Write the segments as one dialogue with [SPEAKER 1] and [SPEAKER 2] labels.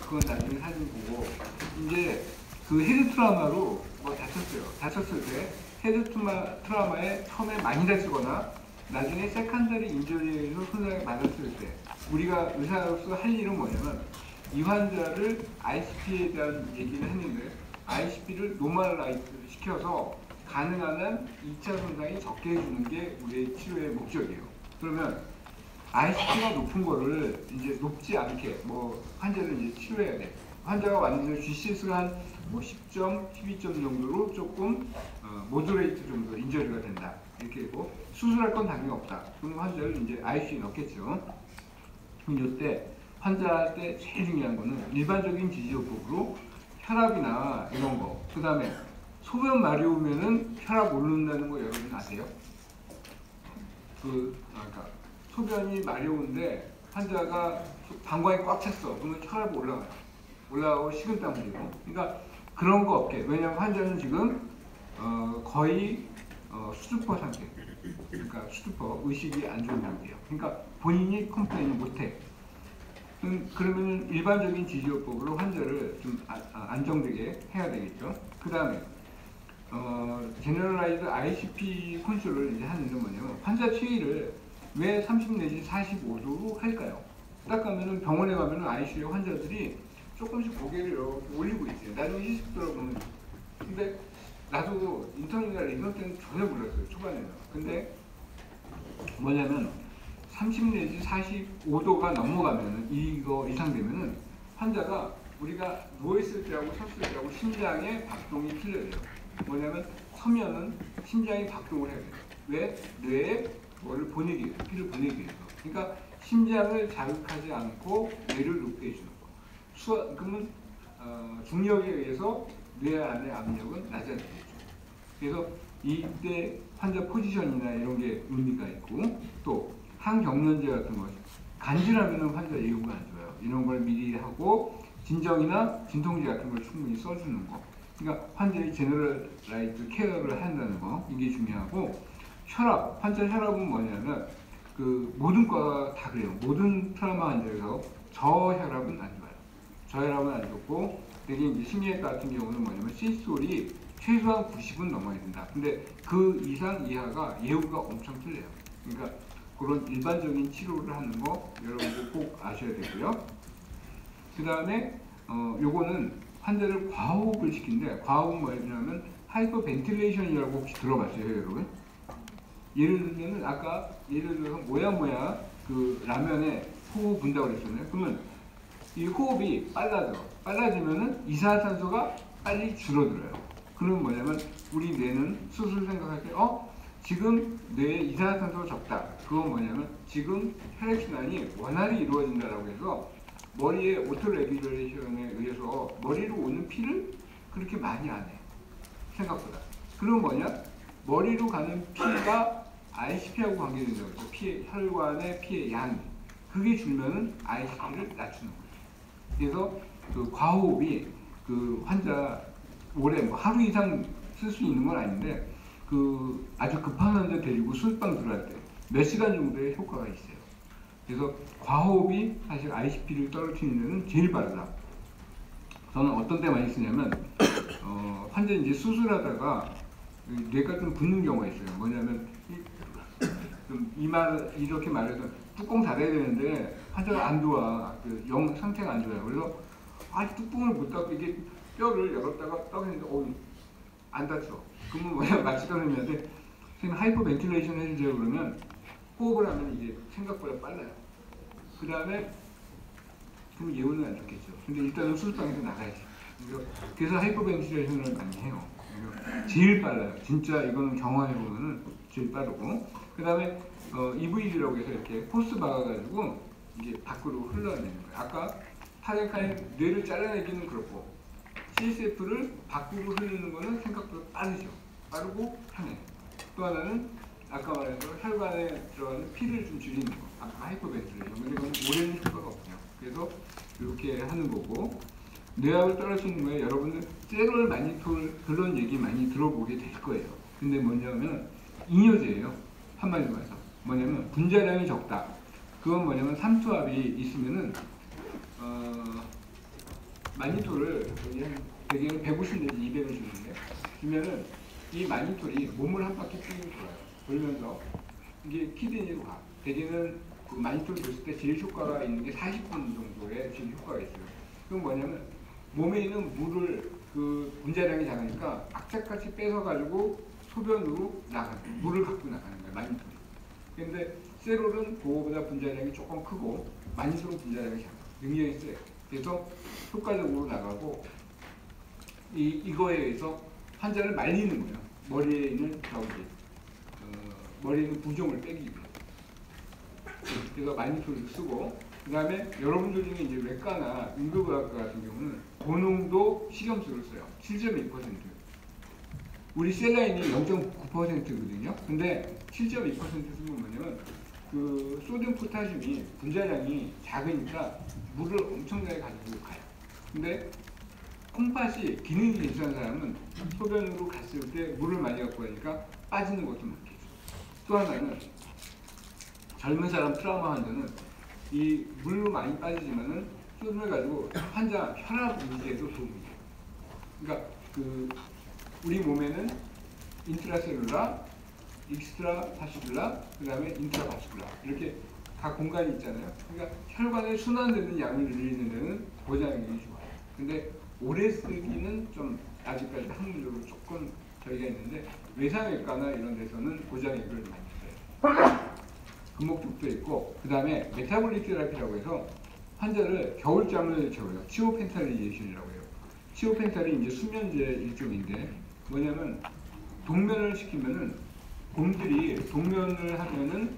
[SPEAKER 1] 그건 나중에 사진 보고 이제 그 헤드 트라우마로 뭐 다쳤어요. 다쳤을 때 헤드 트라우마에 처음에 많이 다치거나 나중에 세컨더리 인저리로 손상을 받았을 때 우리가 의사로서 할 일은 뭐냐면 이 환자를 ICP에 대한 얘기를 했는데 ICP를 노멀라이즈 시켜서 가능한 한 2차 손상이 적게 해주는 게 우리의 치료의 목적이에요. 그러면 ICP가 높은 거를 이제 높지 않게 뭐 환자를 이제 치료해야 돼. 환자가 왔는데 GCS가 한 뭐 10점, 12점 정도로 조금 모더레이트 정도 인저리가 된다. 이렇게 되고 수술할 건 당연히 없다. 그럼 환자를 이제 ICU에 넣겠죠. 그럼 이때 환자한테 제일 중요한 거는 일반적인 지지요법으로 혈압이나 이런 거, 그 다음에 소변 마려우면은 혈압 오른다는 거 여러분 아세요? 그러니까 소변이 마려운데 환자가 방광이 꽉 찼어. 그러면 혈압이 올라가고 식은땀 흘리고. 그러니까 그런 거 없게. 왜냐하면 환자는 지금 거의 수두퍼 상태. 그러니까 수두퍼, 의식이 안 좋은 상태예요. 그러니까 본인이 컴플레인을 못해. 그러면 일반적인 지지요법으로 환자를 좀 안정되게 해야 되겠죠. 그 다음에 제너럴라이즈 ICP 컨트롤을 이제 하는데 뭐냐면 환자 체위를 왜 30 내지 45도로 할까요? 딱 가면은 병원에 가면은 ICU 환자들이 조금씩 고개를 이렇게 올리고 있어요. 나중에 시식 들어보면. 근데 나도 인턴이나 이런 때는 전혀 몰랐어요. 초반에는. 근데 뭐냐면 30 내지 45도가 넘어가면은 이거 이상 되면은 환자가 우리가 누워있을 때하고 섰을 때하고 심장의 박동이 틀려요. 뭐냐면 서면은 심장이 박동을 해야 돼요. 왜? 뇌에 뭐를 보내기 위해서, 피를 보내기 위해서. 그러니까 심장을 자극하지 않고 뇌를 높게 해주는 거. 그러면 중력에 의해서 뇌 안의 압력은 낮아지겠죠. 그래서 이때 환자 포지션이나 이런 게 의미가 있고 또 항경련제 같은 거 간질하면 환자 예후가 안 좋아요. 이런 걸 미리 하고 진정이나 진통제 같은 걸 충분히 써주는 거. 그러니까 환자의 제너럴라이즈 케어를 한다는 거 이게 중요하고 혈압, 환자 혈압은 뭐냐면 그 모든 과가 다 그래요. 모든 트라우마 환자에서 저혈압은 안 좋아요. 저혈압은 안 좋고 되게 이제 심리학과 같은 경우는 뭐냐면 시스톨이 최소한 90은 넘어야 된다. 근데 그 이상 이하가 예후가 엄청 틀려요. 그러니까 그런 일반적인 치료를 하는 거 여러분들 꼭 아셔야 되고요. 그 다음에 요거는 환자를 과호흡을 시킨데 과호흡은 뭐냐면 하이퍼벤틸레이션이라고 혹시 들어봤어요, 여러분? 예를 들면 아까 예를 들어서 뭐야 그 라면에 호흡 분다고 그랬잖아요. 그러면 이 호흡이 빨라지면은 이산화탄소가 빨리 줄어들어요. 그러면 뭐냐면 우리 뇌는 수술 생각할 때 지금 뇌에 이산화탄소가 적다. 그건 뭐냐면 지금 혈액순환이 원활히 이루어진다라고 해서 머리의 오토레귤레이션에 의해서 머리로 오는 피를 그렇게 많이 안 해. 생각보다. 그럼 뭐냐? 머리로 가는 피가 ICP하고 관계된다고 했죠. 혈관의 피의 양이. 그게 줄면은 ICP를 낮추는 거예요. 그래서 그 과호흡이 그 환자 오래 뭐 하루 이상 쓸 수 있는 건 아닌데 그 아주 급한 환자 데리고 수술방 들어갈 때 몇 시간 정도의 효과가 있어요. 그래서 과호흡이 사실 ICP를 떨어뜨리는 데는 제일 빠르다. 저는 어떤 때 많이 쓰냐면 환자 이제 수술하다가 뇌가 좀 붓는 경우가 있어요. 뭐냐면 이 말 이렇게 말해서 뚜껑 닫아야 되는데 환자가 안 좋아. 영 상태가 안 좋아요. 그래서 뚜껑을 못 닫고 이게 뼈를 열었다가 딱 했는데 안 닫혀. 그러면 뭐냐 마취과 선생님한테 선생님 하이퍼벤틸레이션 해주세요 그러면 호흡을 하면 이게 생각보다 빨라요. 그 다음에 그럼 예후는 안 좋겠죠. 근데 일단은 수술방에서 나가야지. 그래서 하이퍼벤틸레이션을 많이 해요. 제일 빨라요. 진짜 이거는 경험해보면은 제일 빠르고. 그 다음에 EVD라고 해서 이렇게 포스 박아가지고 이게 밖으로 흘러내는 거예요. 아까 파렌카인 뇌를 잘라내기는 그렇고 CSF를 밖으로 흐르는 거는 생각보다 빠르죠. 빠르고 편해요. 또 하나는 아까 말한 혈관에 들어가는 피를 좀 줄이는 거. 아까 하이퍼벤틸레이션. 근데 이건 오래는 효과가 없네요. 그래서 이렇게 하는 거고 뇌압을 떨어뜨리는 거에 여러분들 세롤 마니톨 그런 얘기 많이 들어보게 될 거예요. 근데 뭐냐면 이뇨제예요. 한마디로 해서 뭐냐면 분자량이 적다. 그건 뭐냐면 삼투압이 있으면은 마니토를 대개는 150 내지 200을 주는데 주면은 이 마니토리 몸을 한 바퀴 쭉 돌아요. 돌면서 이게 키드니로 가. 대개는 그 마니토를 줬을 때 제일 효과가 있는 게 40분 정도의 제일 효과가 있어요. 그건 뭐냐면 몸에 있는 물을 그 분자량이 작으니까 악착같이 뺏어가지고 소변으로 나가는 물을 갖고 나가는 거예요. 마니토리. 근데 세롤은 그거보다 분자량이 조금 크고 마니토는 분자량이 작아요. 능력이 세요. 그래서 효과적으로 나가고 이거에 의해서 환자를 말리는 거예요. 머리에 있는 머리에 있는 부종을 빼기 위해. 그래서 마니토를 쓰고 그 다음에 여러분들 중에 이제 외과나 응급의학과 같은 경우는 고농도 식염수를 써요. 7.2%. 우리 셀라인이 0.9%거든요. 근데 7.2% 쓰면 뭐냐면 그 소듐 포타슘이 분자량이 작으니까 물을 엄청나게 가지고 가요. 근데 콩팥이 기능이 괜찮은 사람은 소변으로 갔을 때 물을 많이 갖고 가니까 빠지는 것도 많겠죠. 또 하나는 젊은 사람 트라우마 환자는 이 물로 많이 빠지지만은 소변을 가지고 환자 혈압 유지에도 도움이 돼요. 그러니까 그 우리 몸에는 인트라셀룰라, 익스트라파시kul라, 그 다음에 인트라바시kul라 이렇게 각 공간이 있잖아요. 그러니까 혈관에 순환되는 양을 늘리는 데는 고장액이 좋아요. 근데 오래 쓰기는 좀 아직까지 학문적으로 조금 저희가 있는데 외상외과나 이런 데서는 고장액을 많이 써요. 금목죽도 있고 그 다음에 메타볼릭 테라피라고 해서 환자를 겨울잠을 재워요. 치오펜탈리제이션이라고 해요. 치오펜탈이 이제 수면제 일종인데 뭐냐면 동면을 시키면은 곰들이 동면을 하면은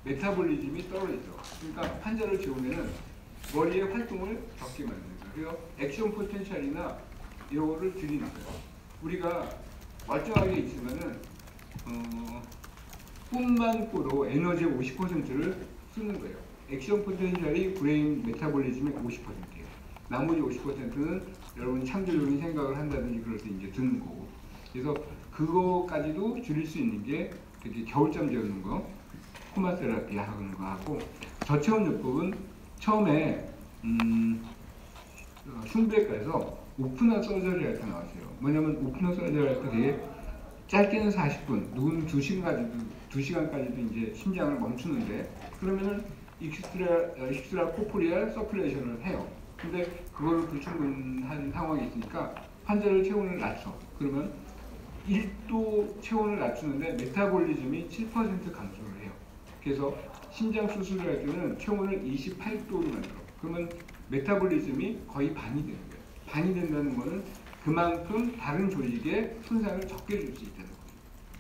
[SPEAKER 1] 메타볼리즘이 떨어지죠. 그러니까 환자를 재우면은 머리의 활동을 적게 만드는 거예요. 그래서 액션 포텐셜이나 이거를 줄이는 거예요. 우리가 멀쩡하게 있으면은 꿈만 꿔도 에너지의 50%를 쓰는 거예요. 액션 포텐셜이 브레인 메타볼리즘의 50%예요. 나머지 50%는 여러분이 창조적인 생각을 한다든지 그럴 때 이제 드는 거고. 그래서 그거까지도 줄일 수 있는 게 이렇게 겨울잠 재우는 거, 코마 세라피 하는 거 하고 저체온요법은 처음에 흉부외과에서 오프너 서저리 할 때 나왔어요. 뭐냐면 오프너 서저리 할 때 되게 짧게는 40분, 누군 2시간까지도 이제 심장을 멈추는데 그러면은 익스트라 코포리알 서큘레이션을 해요. 근데 그거를 불충분한 상황이 있으니까 환자를 체온을 낮춰. 그러면 1도 체온을 낮추는데 메타볼리즘이 7% 감소를 해요. 그래서 심장 수술을 할 때는 체온을 28도로 만들어. 그러면 메타볼리즘이 거의 반이 되는 거예요. 반이 된다는 거는 그만큼 다른 조직에 손상을 적게 줄 수 있다는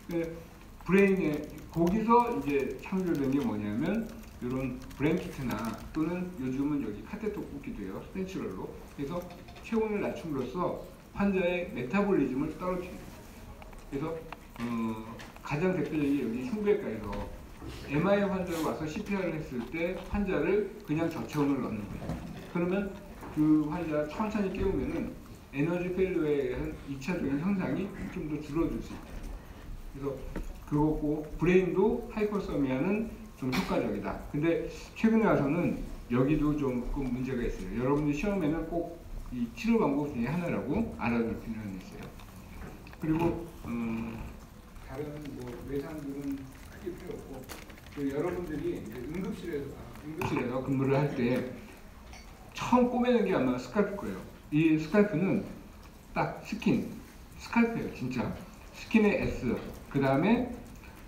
[SPEAKER 1] 거예요. 그 브레인에 거기서 이제 창조된 게 뭐냐면 이런 브랭키트나 또는 요즘은 여기 카테터 꽂기도 해요. 스펜츄럴로. 그래서 체온을 낮춤으로써 환자의 메타볼리즘을 떨어뜨립니다. 그래서 가장 대표적인 게 여기 흉부외과에서 MI 환자가 와서 CPR을 했을 때 환자를 그냥 저체온을 넣는 거예요. 그러면 그 환자 천천히 깨우면은 에너지 펠로에 의한 2차적인 현상이 좀 더 줄어들 수 있다. 그래서 그거고 브레인도 하이퍼서미아는 좀 효과적이다. 근데 최근에 와서는 여기도 조금 문제가 있어요. 여러분들 시험에는 꼭 이 치료 방법 중에 하나라고 알아둘 필요는 있어요. 그리고 다른 뭐 외상들은 크게 필요 없고 그 여러분들이 이제 응급실에서 근무를 할 때 처음 꼬매는 게 아마 스칼프일 거예요. 이 스칼프는 딱 스칼프예요, 진짜. 스킨의 S, 그 다음에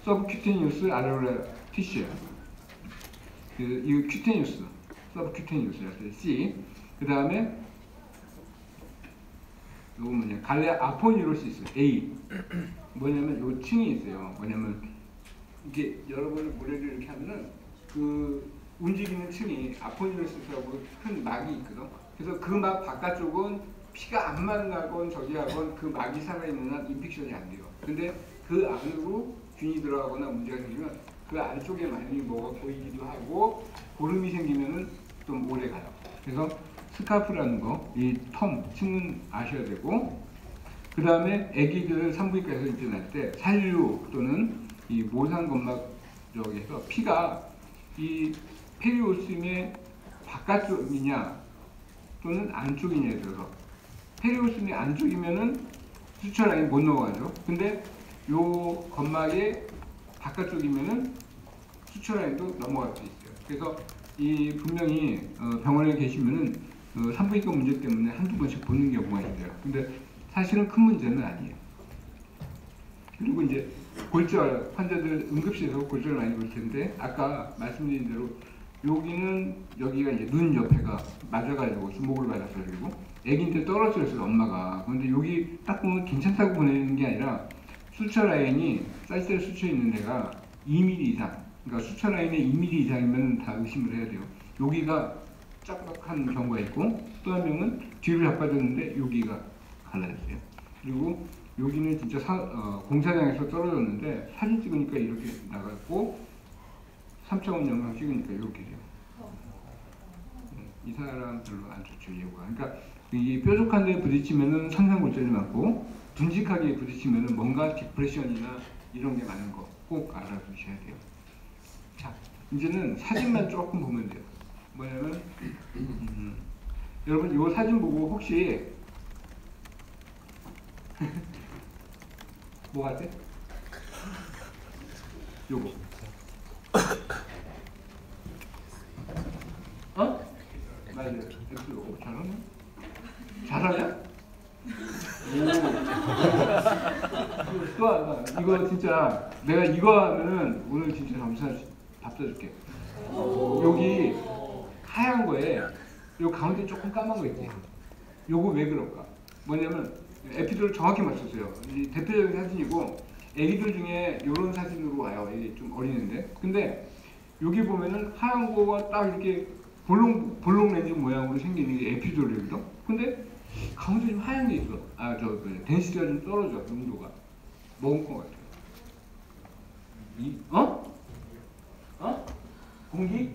[SPEAKER 1] 서브큐테니우스 아레올라 티슈, 이 큐테니우스, 서브큐테니우스 C, 그 다음에 요거 뭐냐, 갈레 아포니로시스 A. 뭐냐면 요 층이 있어요. 뭐냐면 이게 여러분을 모래를 이렇게 하면은 그 움직이는 층이 아포니로시스하고 큰 막이 있거든. 그래서 그 막 바깥쪽은 피가 안 만나건 저기 하건 그 막이 살아있는 한 인펙션이 안 돼요. 근데 그 안으로 균이 들어가거나 문제가 생기면 그 안쪽에 많이 뭐가 보이기도 하고 고름이 생기면은 좀 오래 가요. 그래서 스카프라는 거, 이 층은 아셔야 되고, 그 다음에 아기들 산부인과에서 입원할 때 살류 또는 이 모상건막 여기에서 피가 이 페리오스임의 바깥쪽이냐 또는 안쪽이냐에 들어서 페리오스미 안쪽이면은 수처 라인 못 넘어가죠. 근데 요 건막의 바깥쪽이면은 수처 라인도 넘어갈 수 있어요. 그래서 이 분명히 병원에 계시면은 산부인과 문제 때문에 한두 번씩 보는 경우가 있어요. 근데 사실은 큰 문제는 아니에요. 그리고 이제 골절, 환자들 응급실에서 골절 많이 볼 텐데 아까 말씀드린 대로 여기는 여기가 이제 눈 옆에가 맞아가지고 주목을 받아서 그리고 애기인데 떨어졌어요 엄마가. 그런데 여기 딱 보면 괜찮다고 보내는 게 아니라 수처 라인이 쌀쌀 수쳐 있는 데가 2mm 이상, 그러니까 수처 라인에 2mm 이상이면 다 의심을 해야 돼요. 여기가 짝짝한 경우가 있고 또 한 명은 뒤를 잡아줬는데 여기가 갈라졌어요. 그리고 여기는 진짜 공사장에서 떨어졌는데 사진 찍으니까 이렇게 나갔고 3차원 영상 찍으니까 이렇게 돼요. 이 사람 별로 안 좋죠, 예고가. 그러니까 이 뾰족한 데에 부딪히면은 상상골절이 많고 둔직하게 부딪히면은 뭔가 디프레션이나 이런 게 많은 거 꼭 알아두셔야 돼요. 자, 이제는 사진만 조금 보면 돼요. 뭐냐면 여러분 이 사진 보고 혹시 뭐 같아? 요거. 어? 맞아요. 오, 잘하네. 잘하냐? 오. 또 하나. 이거 진짜 내가 이거 하면은 오늘 진짜 밥 사줄게. 여기 하얀 거에 요 가운데 조금 까만 거 있지. 요거 왜 그럴까? 뭐냐면 에피드를 정확히 맞췄어요. 이 대표적인 사진이고 애기들 중에 이런 사진으로 와요. 이게 좀 어리는데. 근데 여기 보면은 하얀 거가 딱 이렇게 볼록 렌즈 모양으로 생긴 게 에피드롤이거든. 근데 가운데 좀 하얀 게 있어. 덴시티가 좀 떨어져. 농도가. 먹은 것 같아요. 공기?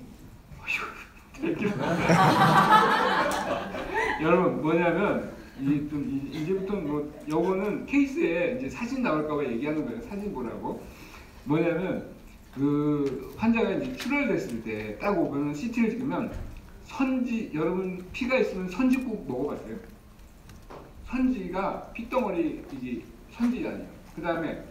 [SPEAKER 1] 여러분 뭐냐면 이제부터 뭐 요거는 케이스에 이제 사진 나올까봐 얘기하는 거예요. 사진 보라고. 뭐냐면 그 환자가 이제 출혈됐을 때 딱 오면 CT를 찍으면 선지, 여러분 피가 있으면 선지 꼭 먹어봤어요? 선지가 핏덩어리 이게 선지잖아요. 그 다음에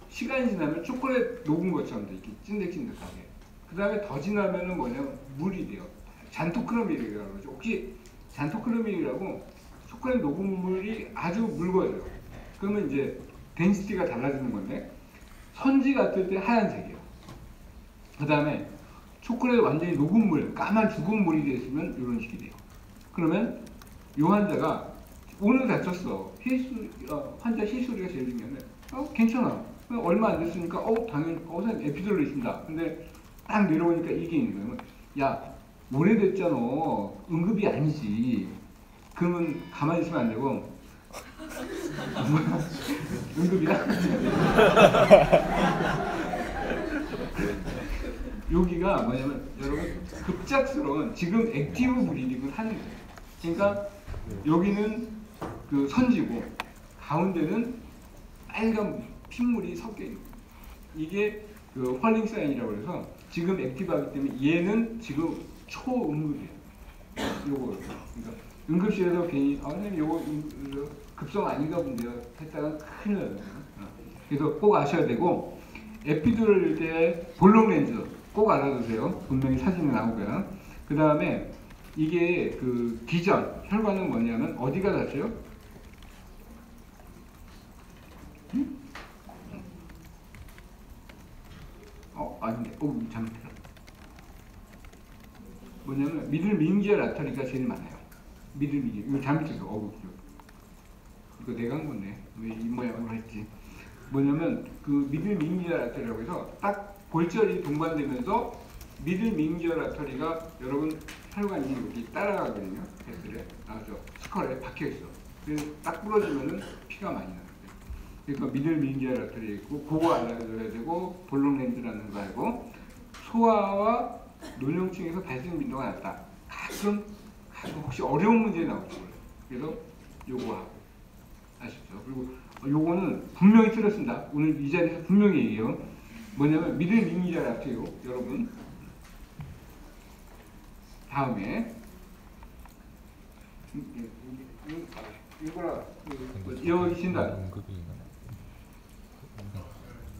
[SPEAKER 1] 시간이 지나면 초콜릿 녹은 것처럼 이렇게 찐득찐득하게. 그 다음에 더 지나면은 뭐냐면 물이 돼요. 잔토크로밀이라고 그러죠. 혹시 잔토크로밀이라고 초콜릿 녹은 물이 아주 묽어져요. 그러면 이제 덴시티가 달라지는 건데 선지 같을 때 하얀색이에요. 그 다음에 초콜릿 완전히 녹은 물, 까만 죽은 물이 되었으면 이런 식이 돼요. 그러면 이 환자가 오늘 다쳤어. 환자 실수리가 제일 중요한데 괜찮아. 얼마 안 됐으니까 당연히 선생님 에피드롤 있습니다. 근데 딱 내려오니까 이게 있는 거예요. 야 오래됐잖아. 응급이 아니지. 그러면 가만히 있으면 안 되고 응급이야? 여기가 뭐냐면 여러분 급작스러운 지금 액티브 브리딩을 하는 거예요. 그러니까 여기는 그 선지고 가운데는 빨간 핏물이 섞여 있는 거예요. 이게 그 펄링 사인이라고 해서 지금 액티브하기 때문에 얘는 지금 초응급이에요. 요거 그러니까 응급실에서 괜히 선생님 요거 급성 아닌가 본데요 했다가 큰일 나요. 그래서 꼭 아셔야 되고 에피드롤일 때 볼록 렌즈 꼭 알아두세요. 분명히 사진에 나오고요. 그 다음에 이게 그 기전 혈관은 뭐냐면 어디가 닿죠? 아닌데, 잘못했어. 뭐냐면 미들 민기열 아터리가 제일 많아요. 미들 민기. 이거 잘못했어. 이거 내가 한 건데 왜 이 모양으로 했지? 뭐냐면 그 미들 민기열 아터리라고 해서 딱 골절이 동반되면서 미들 민기열 아터리가 여러분 혈관이 여기 따라가거든요. 배틀에 스컬에 박혀 있어. 그래서 딱 부러지면은 피가 많이 나요. 그러니까 미들 민기열 아터리 있고 그거 알아줘야 되고 볼록 렌즈라는 거 알고 소아와 노령층에서 발생 빈도가 낮다. 가끔 혹시 어려운 문제 나올지 몰라요. 그래서 요거 하고 아시죠? 그리고 요거는 분명히 틀렸습니다. 오늘 이 자리에서 분명히 얘기해요. 뭐냐면 미들 민기열 아터리요, 여러분. 다음에 이거라 여기 진단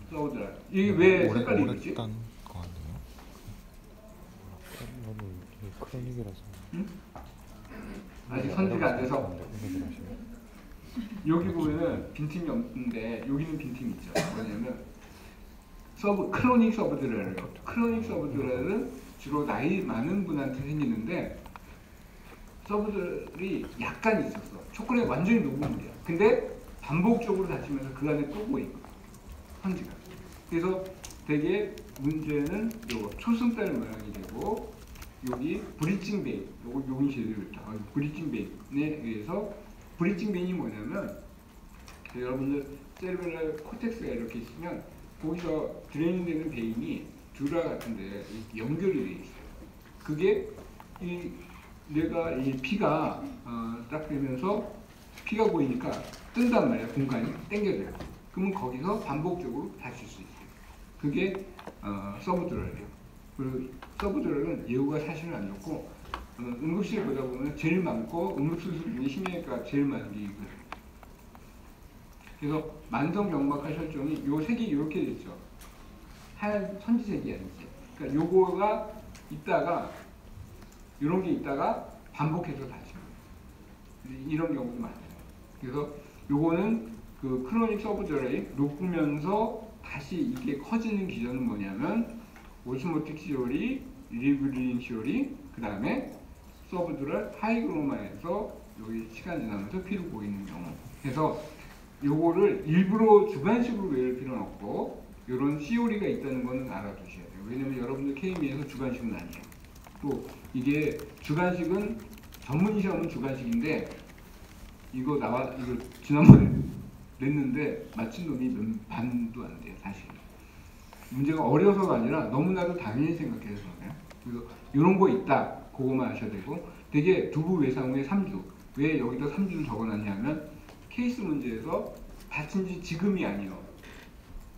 [SPEAKER 1] 써보더라. 이게 왜 색깔이 이렇지?
[SPEAKER 2] 크로닉이라서.
[SPEAKER 1] 응? 아직 선지가 안 돼서. 여기 보면은 빈틈이 없는데 여기는 빈틈이 있죠. 뭐냐면 크로닉 서브드레예요. 크로닉 서브드레는 주로 나이 많은 분한테 생기는데 서브들이 약간 있었어. 초콜릿 완전히 녹음돼요. 근데 반복적으로 다치면서 그 안에 또 보이고 선지가. 그래서 되게 문제는 요 초승달 모양이 되고 여기 브리칭 베인, 요거 용이 제대로 있다. 브리칭 베인에 의해서 브리칭 베인이 뭐냐면 여러분들 세르벨랄 코텍스가 이렇게 있으면 거기서 드레인 되는 베인이 듀라 같은데 연결이 돼 있어요. 그게 내가 이 피가 딱 되면서 피가 보이니까 뜬단 말이야. 공간이 당겨져요. 그러면 거기서 반복적으로 다칠 수 있어요. 그게 서브드럴이에요. 그리고 서브드럴은 예후가 사실은 안 좋고 응급실 보다 보면 제일 많고 응급수술 중에 심해가 제일 많은 게 이거예요. 그래서 만성경막하 혈종이 요 색이 이렇게 됐죠. 하얀 선지색이 아니지. 그러니까 요거가 있다가 이런 게 있다가 반복해서 다쳐요. 이런 경우도 많아요. 그래서 요거는 그 크로닉 서브드라이 녹으면서 다시 이게 커지는 기전은 뭐냐면 오스모틱 시오리, 리브린 시오리, 그 다음에 서브드랄 하이그로마에서 여기 시간 지나면서 피로 보이는 경우. 그래서 요거를 일부러 주관식으로 외울 필요는 없고 이런 시오리가 있다는 거는 알아두셔야 돼요. 왜냐면 여러분들 KME에서 주관식은 아니에요. 또 이게 주관식은 전문 시험은 주관식인데 이거 지난번에 냈는데 맞춘 놈이 반도 안 돼요. 사실 문제가 어려서가 아니라 너무나도 당연히 생각해서 그래요. 그래서 이런 거 있다 그거만 아셔야 되고 되게 두부 외상 후에 3주 왜 여기다 3주를 적어놨냐면 케이스 문제에서 다친 지 지금이 아니에요.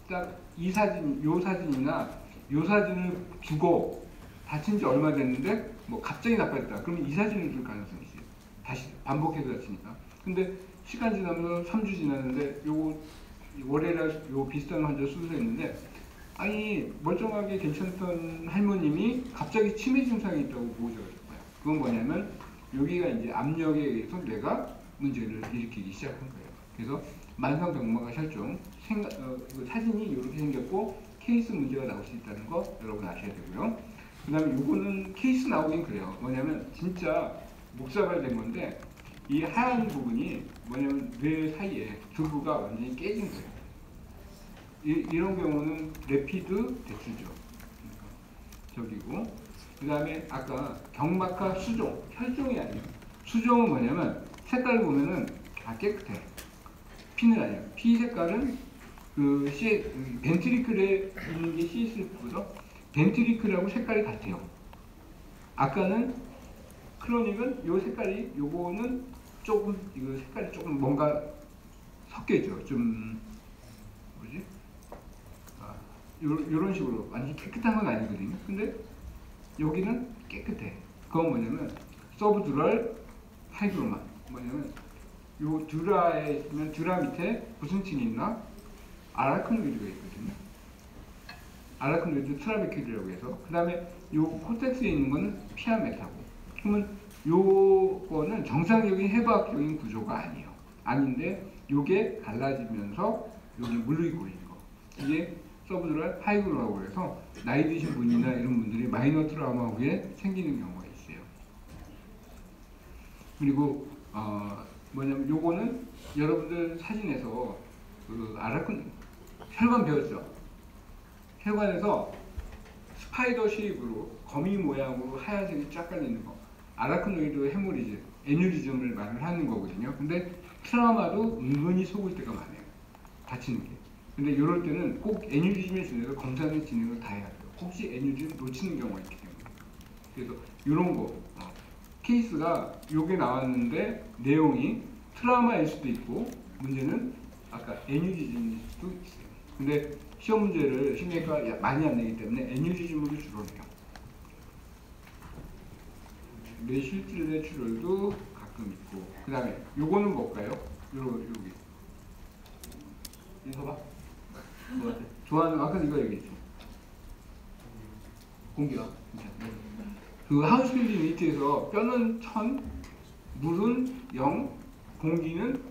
[SPEAKER 1] 딱 이 사진, 요 사진이나 요 사진을 주고 다친 지 얼마 됐는데 뭐 갑자기 나빠졌다. 그러면 이 사진을 줄 가능성이 있어요. 다시 반복해서 다치니까. 근데 시간 지나면서 3주 지났는데 요거 월요일에 요 비슷한 환자 수술했는데 아니 멀쩡하게 괜찮던 할머님이 갑자기 치매 증상이 있다고 보고자가 됐어요. 그건 뭐냐면 여기가 이제 압력에 의해서 뇌가 문제를 일으키기 시작한 거예요. 그래서 만성경막하 혈종 사진이 이렇게 생겼고 케이스 문제가 나올 수 있다는 거 여러분 아셔야 되고요. 그 다음에 요거는 케이스 나오긴 그래요. 뭐냐면 진짜 목사발된 건데 이 하얀 부분이 뭐냐면 뇌 사이에 두부가 완전히 깨진 거예요. 이런 경우는 레피드 대출죠. 저기고 그 다음에 아까 경막하 수종, 혈종이 아니에요. 수종은 뭐냐면 색깔 보면은 다 깨끗해. 피는 아니에요. 피 색깔은 그 벤트리클에 있는 게 CSF보다 벤트리클하고 색깔이 같아요. 아까는 크로닉은 요 색깔이 요거는 조금 이거 색깔이 조금 뭔가 섞여있죠. 좀 뭐지? 요런 식으로 완전 깨끗한 건 아니거든요. 근데 여기는 깨끗해. 그건 뭐냐면 서브듀랄 하이그로마. 뭐냐면 요 듀라에 있으면 듀라 밑에 무슨 층이 있나? 아라크노이드가 있거든요. 아라크노이드 트라베큐리라고 해서 그 다음에 요 코텍스에 있는 거는 피아메타고. 그러면 요거는 정상적인 해부학적인 구조가 아니에요. 아닌데 요게 갈라지면서 여기 물리고 있는 거. 이게 서브듀랄 하이그로라고 해서 나이 드신 분이나 이런 분들이 마이너 트라우마 후에 생기는 경우가 있어요. 그리고 뭐냐면 요거는 여러분들 사진에서 그 혈관 배웠죠? 혈관에서 스파이더 쉐입으로 거미 모양으로 하얀색이 쫙 깔리는 거. 아라크노이드 헤모리즈, 애뉴리즘을 말을 하는 거거든요. 근데 트라우마도 은근히 속을 때가 많아요. 다치는 게. 근데 이럴 때는 꼭 애뉴리즘에 준해서 검사를 진행을 다 해야 돼요. 혹시 애뉴리즘 놓치는 경우가 있기 때문에. 그래서 이런 거 케이스가 요게 나왔는데 내용이 트라우마일 수도 있고 문제는 아까 애뉴리즘일 수도 있어요. 근데 시험 문제를 심리학과 많이 안 내기 때문에 애뉴리즘으로 주로 내요. 뇌실질의 출혈도 가끔 있고, 그 다음에 요거는 뭘까요? 요게 이거 봐. 뭐 좋아하는 아까 이거 얘기했죠. 공기가 그 하우스빌딩 유니트에서 뼈는 1000, 물은 0, 공기는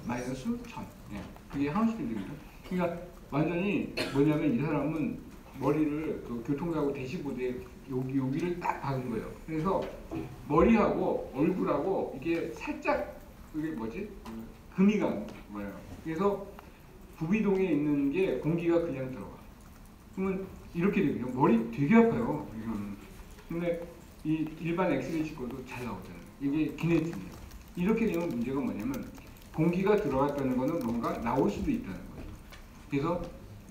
[SPEAKER 1] 마이너스 1000. 예, 그게 하우스빌딩입니다. 그러니까 완전히 뭐냐면 이 사람은 머리를 그 교통사고 대시보드에 여기를 딱 박은 거예요. 그래서 머리하고 얼굴하고 이게 살짝 그게 뭐지? 금이 간 거예요. 그래서 부비동에 있는 게 공기가 그냥 들어가. 그러면 이렇게 되거든요. 머리 되게 아파요. 근데 이 일반 엑스레이 찍어도 잘 나오잖아요. 이게 기내증이에요. 이렇게 되면 문제가 뭐냐면 공기가 들어갔다는 거는 뭔가 나올 수도 있다는 거예요. 그래서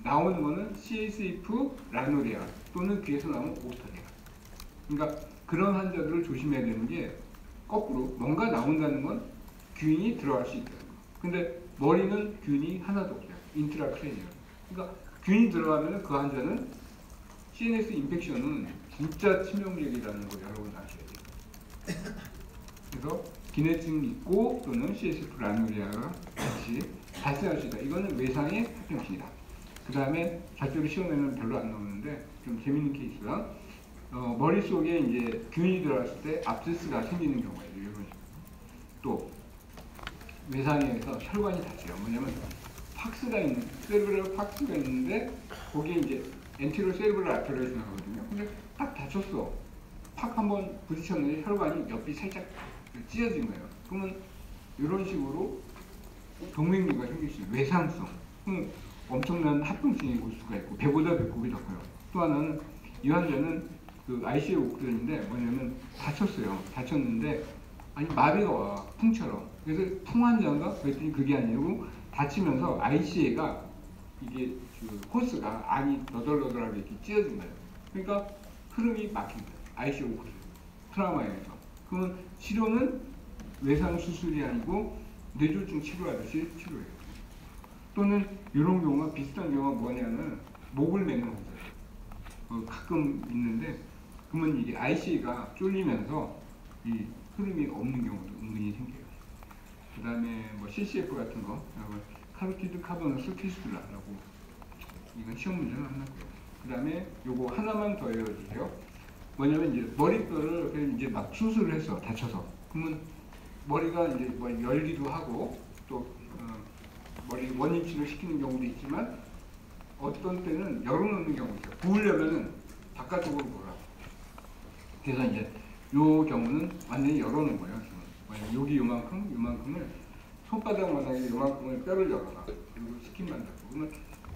[SPEAKER 1] 나오는 거는 CSF 라노레아 또는 귀에서 나오는 오스타레아. 그러니까 그런 환자들을 조심해야 되는 게 거꾸로 뭔가 나온다는 건 균이 들어갈 수 있다는 거. 근데 머리는 균이 하나도 없어요. 인트라크레니얼. 그러니까 균이 들어가면 그 환자는 CNS 인펙션은 진짜 치명적이라는 거 여러분 아셔야 돼요. 그래서 기내증이 있고 또는 CSF 라노리아가 같이 발생할 수 있다. 이거는 외상의 합병증이다. 그 다음에 자체로 시험에는 별로 안 나오는데 좀 재밌는 케이스가 머릿속에 이제 균이 들어갔을 때 압세스가 생기는 경우가 있어요. 이런 식으로. 또 외상에서 혈관이 닫혀요. 뭐냐면 팍스가 있는 세르브럴 팍스가 있는데 거기에 이제 엔테로 세르브럴 아테리얼이 나거든요. 근데 딱 닫혔어. 팍 한번 부딪혔는데 혈관이 옆이 살짝 찢어진 거예요. 그러면 이런 식으로 동맥류가 생길 수 있어요. 외상성. 엄청난 합병증이 올 수가 있고 배보다 배꼽이 더 커요. 또 하나는 이 환자는 그 ICU에 오크는데 뭐냐면 다쳤어요. 다쳤는데 아니 마비가 와 풍처럼. 그래서 풍환자인가 그랬더니 그게 아니고 다치면서 ICA가 이게 그 호스가 안이 너덜너덜하게 이렇게 찢어진 거예요. 그러니까 흐름이 막힌 거예요. ICU 오크를 트라우마에서. 그러면 치료는 외상 수술이 아니고 뇌졸중 치료하듯이 치료해요. 또는 이런 경우가 비슷한 경우가 뭐냐면 목을 매는 환자예요. 가끔 있는데 그러면 이게 IC가 쫄리면서 이 흐름이 없는 경우도 은근히 생겨요. 그 다음에 뭐 CCF 같은 거, 카로티드 카보너스 피스툴라라고 이건 시험 문제는 안 났고요. 그 다음에 요거 하나만 더 외워주세요. 뭐냐면 이제 머리뼈를 이제 막 수술을 해서 다쳐서 그러면 머리가 이제 뭐 열기도 하고 또 머리 원인 치료 시키는 경우도 있지만 어떤 때는 열어놓는 경우도 있어요. 부으려면은 바깥쪽으로 몰아. 그래서 이제 요 경우는 완전히 열어놓은 거예요. 여기 요만큼을 손바닥만하게 요만큼을 뼈를 열어놔. 그리고 스킨만 잡고 그러면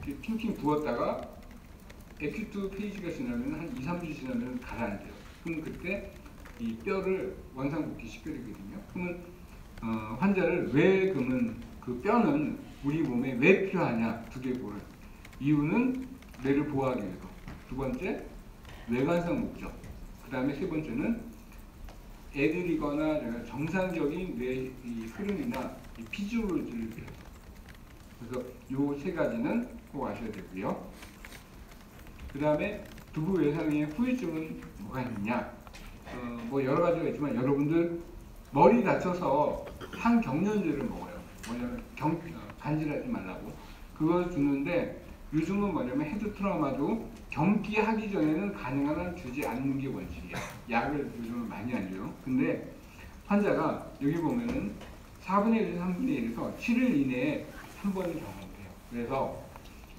[SPEAKER 1] 이렇게 핑핑 부었다가 에큐트 페이지가 지나면 한 2, 3주 지나면 가라앉아요. 그럼 그때 이 뼈를 원상복귀 시켜야 되거든요. 그러면 환자를 왜 그러면 그 뼈는 우리 몸에 왜 필요하냐 두 개 보는 이유는 뇌를 보호하기 위해서. 두 번째 외관상 목적. 그 다음에 세 번째는 애들이거나 정상적인 뇌 이 흐름이나 이 피지올로지를 위해서. 그래서 요 세 가지는 꼭 아셔야 되고요. 그 다음에 두부 외상의 후유증은 뭐가 있느냐? 뭐 여러 가지가 있지만 여러분들 머리 다쳐서 항경련제를 먹어요. 뭐냐면 간질하지 말라고. 그걸 주는데 요즘은 뭐냐면 헤드 트라우마도 경기하기 전에는 가능한 한 주지 않는 게 원칙이에요. 약을 요즘은 많이 안 줘요. 근데 환자가 여기 보면은 4분의 1에서 3분의 1에서 7일 이내에 한 번은 경험돼요. 그래서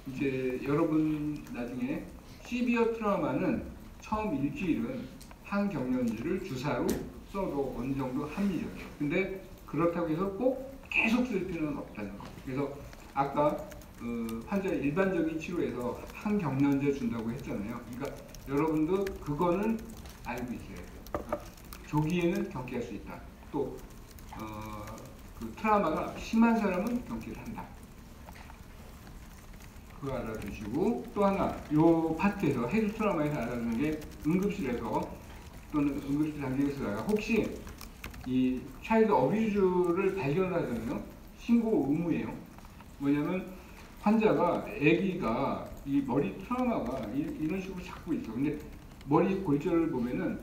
[SPEAKER 1] 이제 여러분 나중에 시비어 트라우마는 처음 일주일은 항경련제를 주사로 써도 어느 정도 합리적이에요. 근데 그렇다고 해서 꼭 계속 쓸 필요는 없다는 거. 그래서 아까 환자 일반적인 치료에서 항경련제 준다고 했잖아요. 그러니까 여러분도 그거는 알고 있어야 돼요. 그러니까 조기에는 경기할 수 있다. 또 그 트라우마가 심한 사람은 경기를 한다. 그거 알아두시고 또 하나 요 파트에서 헤드 트라우마에서 알아두는 게 응급실에서 또는 응급실 단계에서 혹시 이 차일드 어뷰즈를 발견하잖아요. 신고 의무예요. 뭐냐면 환자가 아기가 이 머리 트라우마가 이런 식으로 자꾸 있어. 근데 머리 골절을 보면은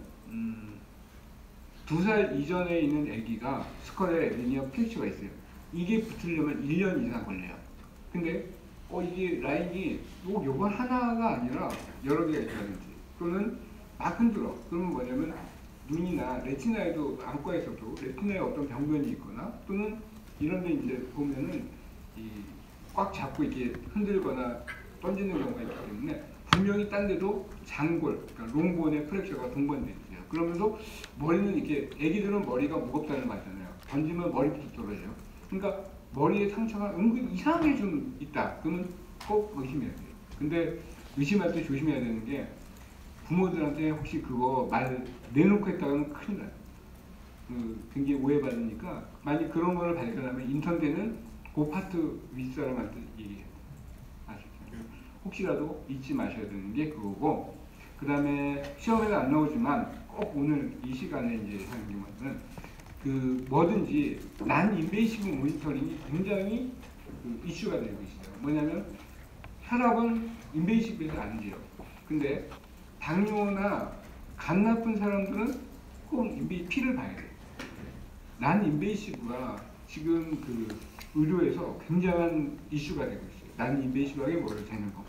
[SPEAKER 1] 2살 이전에 있는 아기가 스컬에 리니어 플렉처가 있어요. 이게 붙으려면 1년 이상 걸려요. 근데 이게 라인이 요거 하나가 아니라 여러 개가 있다든지 또는 막 흔들어. 그러면 뭐냐면 눈이나 레티나에도 안과에서도 레티나에 어떤 병변이 있거나 또는 이런 데 이제 보면은 꽉 잡고 이렇게 흔들거나 던지는 경우가 있기 때문에 분명히 딴 데도 장골, 그러니까 롱본의 프랙처가 동반되어 있어요. 그러면서 머리는 이렇게 애기들은 머리가 무겁다는 말이잖아요. 던지면 머리부터 떨어져요. 그러니까 머리에 상처가 은근 이상하게 좀 있다. 그러면 꼭 의심해야 돼요. 근데 의심할 때 조심해야 되는 게 부모들한테 혹시 그거 말 내놓고 했다가는 큰일 나요. 굉장히 오해받으니까 만약 그런 거를 발견하면 인턴되는 그 파트 윗사람한테 얘기해요. 아시죠? 혹시라도 잊지 마셔야 되는 게 그거고, 그 다음에 시험에는 안 나오지만 꼭 오늘 이 시간에 이제 하는 경우는 뭐든지 난 인베이시브 모니터링이 굉장히 이슈가 되고 있어요. 뭐냐면 혈압은 인베이시브에서 안 돼요. 근데 당뇨나 간 나쁜 사람들은 꼭 피를 봐야 돼요. 난 인베이시브가 지금 의료에서 굉장한 이슈가 되고 있어요. 난 인베이시브하게 뭐를 재는 거.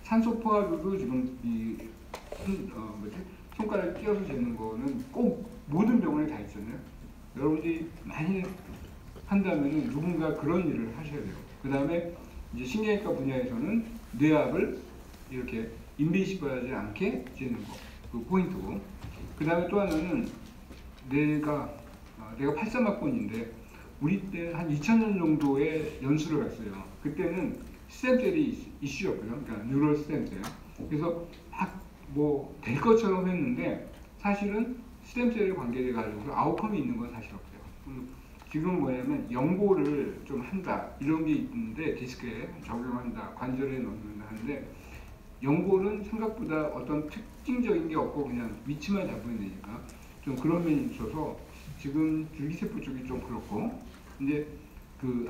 [SPEAKER 1] 산소 포화도도 지금 손가락에 끼워서 재는 거는 꼭 모든 병원에 다 있잖아요. 여러분들이 많이 한다면 누군가 그런 일을 하셔야 돼요. 그 다음에 이제 신경외과 분야에서는 뇌압을 이렇게 인베이시브하지 않게 재는 거. 그 포인트고. 그 다음에 또 하나는 내가 83학번인데 우리 때 한 2000년 정도의 연수를 갔어요. 그때는 스템셀이 이슈였고요. 그러니까 뉴럴 스템셀. 그래서 막 뭐 될 것처럼 했는데 사실은 스템셀에 관계돼 가지고 아웃컴이 있는 건 사실 없어요. 지금 뭐냐면 연고를 좀 한다 이런 게 있는데 디스크에 적용한다, 관절에 넣는다 하는데 연골은 생각보다 어떤 특징적인 게 없고 그냥 위치만 잡으면 되니까 좀 그런 면이 있어서 지금 줄기세포 쪽이 좀 그렇고, 이제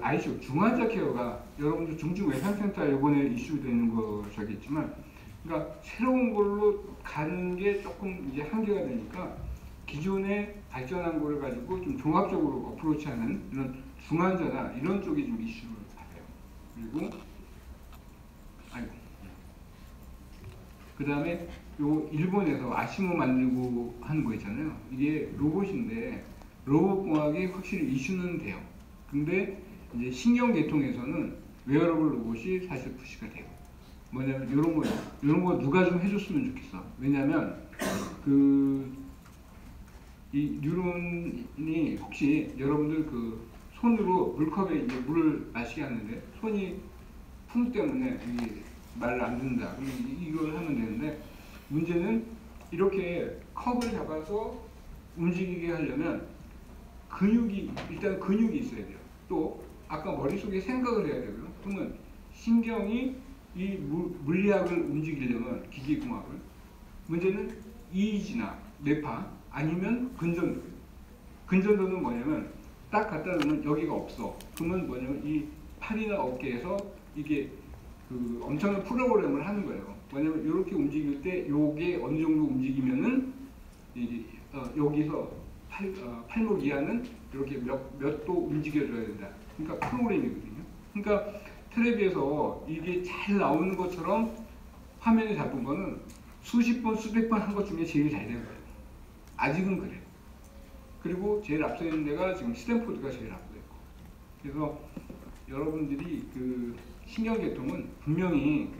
[SPEAKER 1] ICU 중환자 케어가 여러분들 중증외상센터 이번에 이슈되는 거저겠지만, 그러니까 새로운 걸로 가는 게 조금 이제 한계가 되니까 기존에 발전한 거를 가지고 좀 종합적으로 어프로치하는 이런 중환자나 이런 쪽이 좀 이슈를 받아요. 그리고 그 다음에 요 일본에서 아시모 만들고 하는 거 있잖아요. 이게 로봇인데 로봇공학이 확실히 이슈는 돼요. 근데 이제 신경계통에서는 웨어러블 로봇이 사실 푸시가 돼요. 뭐냐면 이런 거 누가 좀 해줬으면 좋겠어. 왜냐면 이 뉴런이 혹시 여러분들 손으로 물컵에 이제 물을 마시게 하는데 손이 풍 때문에 말을 안 듣는다. 그럼 이걸 하면 되는데 문제는 이렇게 컵을 잡아서 움직이게 하려면 일단 근육이 있어야 돼요. 또 아까 머릿속에 생각을 해야 되고요. 그러면 신경이 이 물리학을 움직이려면 기계공학을 문제는 EEG나 뇌파 아니면 근전도. 근전도는 뭐냐면 딱 갖다 놓으면 여기가 없어. 그러면 뭐냐면 이 팔이나 어깨에서 이게 엄청난 프로그램을 하는 거예요. 왜냐면 이렇게 움직일 때 요게 어느 정도 움직이면은 여기서 팔목 이하는 이렇게 몇 도 움직여줘야 된다. 그러니까 프로그램이거든요. 그러니까 텔레비에서 이게 잘 나오는 것처럼 화면에 잡은 거는 수십 번, 수백 번 한 것 중에 제일 잘 된 거예요. 아직은 그래요. 그리고 제일 앞서 있는 데가 지금 스탠포드가 제일 앞서 있고. 그래서 여러분들이 신경계통은 분명히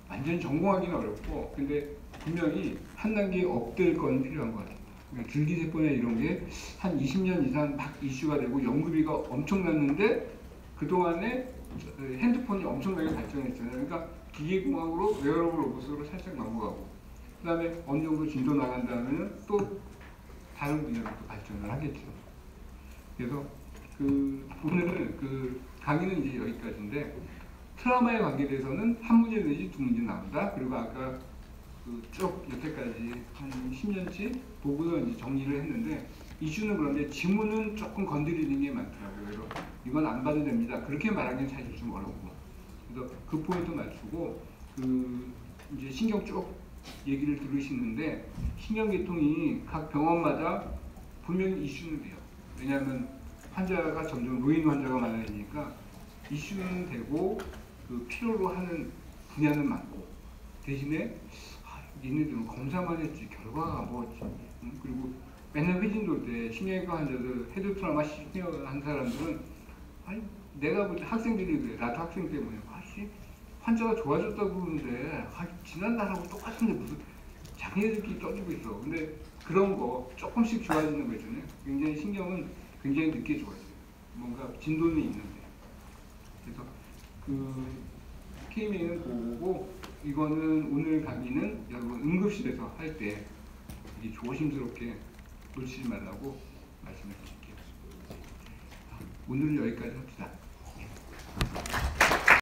[SPEAKER 1] 완전히 전공하기는 어렵고, 근데 분명히 한 단계 업될 건 필요한 것 같아요. 그러니까 줄기세포나 이런 게 한 20년 이상 막 이슈가 되고 연구비가 엄청났는데 그동안에 핸드폰이 엄청나게 발전했잖아요. 그러니까 기계공학으로 웨어러블 로봇으로 살짝 넘어가고, 그 다음에 어느 정도 진도 나간 다음에는 또 다른 분야로 또 발전을 하겠죠. 그래서 오늘은 강의는 이제 여기까지인데, 트라우마에 관계돼서는 한 문제 내지 두 문제 나온다. 그리고 아까 쭉 여태까지 한 10년치 보고서 이제 정리를 했는데, 이슈는 그런데 지문은 조금 건드리는 게 많더라고요. 그래서 이건 안 봐도 됩니다. 그렇게 말하기는 사실 좀 어렵고. 그래서 그 포인트 맞추고, 이제 신경 쭉 얘기를 들으시는데 신경계통이 각 병원마다 분명히 이슈는 돼요. 왜냐하면 환자가 점점 노인 환자가 많아지니까 이슈는 되고 그 필요로 하는 분야는 많고 대신에 얘네들은 검사만 했지 결과가 뭐지? 그리고 맨날 회진 돌 때 신경외과 환자들 헤드 트라우마 신경 한 사람들은 아니 내가 볼 때 학생들이 그래. 나도 학생 때문에 아씨 환자가 좋아졌다고 그러는데 지난달하고 똑같은데 무슨 자기네들끼리 떠들고 있어. 근데 그런 거 조금씩 좋아지는 거 있잖아요. 굉장히 신경은 굉장히 늦게 좋아져요. 뭔가 진도는 있는데. 그래서 그 케이밍은 보고 이거는 오늘 강의는 여러분 응급실에서 할 때 조심스럽게 놓치지 말라고 말씀을 드릴게요. 오늘은 여기까지 합시다.